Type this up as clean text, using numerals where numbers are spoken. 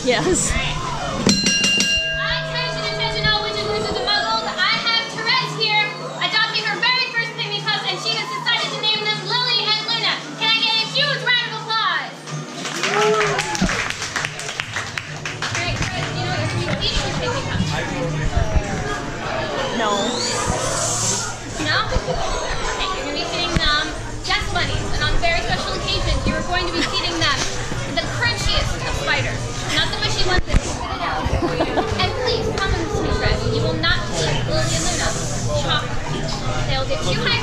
Yes. Attention, all witches, wizards, and muggles. I have Therese here, adopting her very first Pygmy pups, and she has decided to name them Lily and Luna. Can I get a huge round of applause? Alright, Therese, do you know what you're going to be feeding your Pygmy pups? No. No? Okay, you're going to be feeding them Death Bunnies, and on very special occasions, you are going to be feeding them the crunchiest of spiders. Not the mushy ones that spit it out for you. And please, promise me, Fred, you will not feed Lily and Luna chocolate. They'll get too high